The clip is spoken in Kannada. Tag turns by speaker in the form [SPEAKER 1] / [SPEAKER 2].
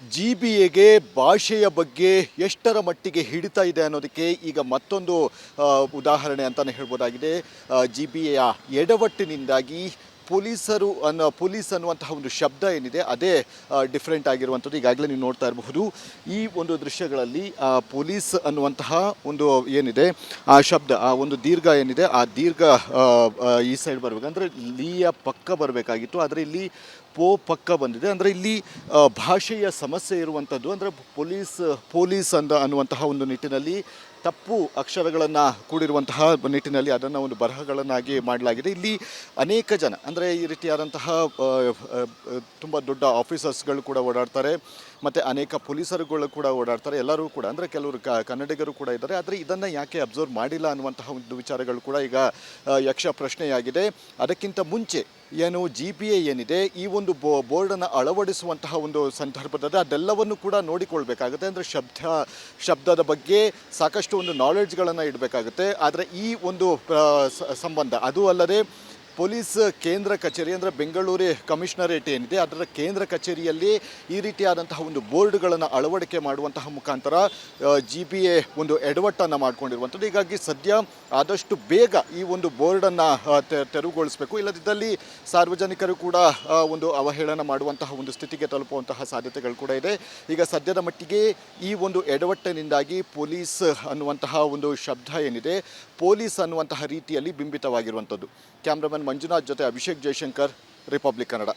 [SPEAKER 1] GBAಗೆ ಭಾಷೆಯ ಬಗ್ಗೆ ಎಷ್ಟರ ಮಟ್ಟಿಗೆ ಹಿಡಿತಾ ಇದೆ ಅನ್ನೋದಕ್ಕೆ ಈಗ ಮತ್ತೊಂದು ಉದಾಹರಣೆ ಅಂತಲೇ ಹೇಳ್ಬೋದಾಗಿದೆ. GBAಯ ಎಡವಟ್ಟಿನಿಂದಾಗಿ ಪೊಲೀಸ್ ಅನ್ನುವಂತಹ ಒಂದು ಶಬ್ದ ಏನಿದೆ ಅದೇ ಡಿಫ್ರೆಂಟ್ ಆಗಿರುವಂಥದ್ದು. ಈಗಾಗಲೇ ನೀವು ನೋಡ್ತಾ ಇರಬಹುದು ಈ ಒಂದು ದೃಶ್ಯಗಳಲ್ಲಿ ಪೊಲೀಸ್ ಅನ್ನುವಂತಹ ಒಂದು ಏನಿದೆ ಆ ಶಬ್ದ, ಆ ಒಂದು ದೀರ್ಘ ಏನಿದೆ ಆ ದೀರ್ಘ ಈ ಸೈಡ್ ಬರಬೇಕು ಅಂದರೆ ಲೀಯ ಪಕ್ಕ ಬರಬೇಕಾಗಿತ್ತು, ಆದರೆ ಇಲ್ಲಿ ಪಕ್ಕ ಬಂದಿದೆ. ಅಂದರೆ ಇಲ್ಲಿ ಭಾಷೆಯ ಸಮಸ್ಯೆ ಇರುವಂಥದ್ದು. ಅಂದರೆ ಪೊಲೀಸ್ ಅನ್ನುವಂತಹ ಒಂದು ನಿಟ್ಟಿನಲ್ಲಿ ತಪ್ಪು ಅಕ್ಷರಗಳನ್ನು ಕೂಡಿರುವಂತಹ ನಿಟ್ಟಿನಲ್ಲಿ ಅದನ್ನು ಒಂದು ಬರಹಗಳನ್ನಾಗಿ ಮಾಡಲಾಗಿದೆ. ಇಲ್ಲಿ ಅನೇಕ ಜನ ಅಂದರೆ ಈ ರೀತಿಯಾದಂತಹ ತುಂಬ ದೊಡ್ಡ ಆಫೀಸರ್ಸ್ಗಳು ಕೂಡ ಓಡಾಡ್ತಾರೆ, ಮತ್ತು ಅನೇಕ ಪೊಲೀಸರುಗಳು ಕೂಡ ಓಡಾಡ್ತಾರೆ. ಎಲ್ಲರೂ ಕೂಡ ಅಂದರೆ ಕೆಲವರು ಕನ್ನಡಿಗರು ಕೂಡ ಇದ್ದಾರೆ. ಆದರೆ ಇದನ್ನು ಯಾಕೆ ಅಬ್ಸರ್ವ್ ಮಾಡಿಲ್ಲ ಅನ್ನುವಂತಹ ಒಂದು ವಿಚಾರಗಳು ಕೂಡ ಈಗ ಯಕ್ಷ ಪ್ರಶ್ನೆಯಾಗಿದೆ. ಅದಕ್ಕಿಂತ ಮುಂಚೆ ಏನು GBA ಏನಿದೆ ಈ ಒಂದು ಬೋರ್ಡನ್ನು ಅಳವಡಿಸುವಂತಹ ಒಂದು ಸಂದರ್ಭದಲ್ಲಿ ಅದೆಲ್ಲವನ್ನು ಕೂಡ ನೋಡಿಕೊಳ್ಬೇಕಾಗುತ್ತೆ. ಅಂದರೆ ಶಬ್ದದ ಬಗ್ಗೆ ಸಾಕಷ್ಟು ಒಂದು ನಾಲೆಡ್ಜ್ಗಳನ್ನು ಇಡಬೇಕಾಗುತ್ತೆ. ಆದರೆ ಈ ಒಂದು ಸಂಬಂಧ ಅದು ಅಲ್ಲದೆ ಪೊಲೀಸ್ ಕೇಂದ್ರ ಕಚೇರಿ ಅಂದರೆ ಬೆಂಗಳೂರು ಕಮಿಷನರೇಟ್ ಏನಿದೆ ಅದರ ಕೇಂದ್ರ ಕಚೇರಿಯಲ್ಲಿ ಈ ರೀತಿಯಾದಂತಹ ಒಂದು ಬೋರ್ಡ್ಗಳನ್ನು ಅಳವಡಿಕೆ ಮಾಡುವಂತಹ ಮುಖಾಂತರ GBA ಒಂದು ಎಡವಟ್ಟನ್ನು ಮಾಡಿಕೊಂಡಿರುವಂಥದ್ದು. ಹೀಗಾಗಿ ಸದ್ಯ ಆದಷ್ಟು ಬೇಗ ಈ ಒಂದು ಬೋರ್ಡನ್ನು ತೆರವುಗೊಳಿಸಬೇಕು. ಇಲ್ಲದಿದ್ದಲ್ಲಿ ಸಾರ್ವಜನಿಕರು ಕೂಡ ಒಂದು ಅವಹೇಳನ ಮಾಡುವಂತಹ ಒಂದು ಸ್ಥಿತಿಗೆ ತಲುಪುವಂತಹ ಸಾಧ್ಯತೆಗಳು ಕೂಡ ಇದೆ. ಈಗ ಸದ್ಯದ ಮಟ್ಟಿಗೆ ಈ ಒಂದು ಎಡವಟ್ಟಿನಿಂದಾಗಿ ಪೊಲೀಸ್ ಅನ್ನುವಂತಹ ಒಂದು ಶಬ್ದ ಏನಿದೆ ಪೊಲೀಸ್ ಅನ್ನುವಂತಹ ರೀತಿಯಲ್ಲಿ ಬಿಂಬಿತವಾಗಿರುವಂಥದ್ದು. ಕ್ಯಾಮ್ರಾಮನ್ ಮಂಜುನಾಥ್ ಜೊತೆ ಅಭಿಷೇಕ್ ಜಯಶಂಕರ್, ರಿಪಬ್ಲಿಕ್ ಕನ್ನಡ.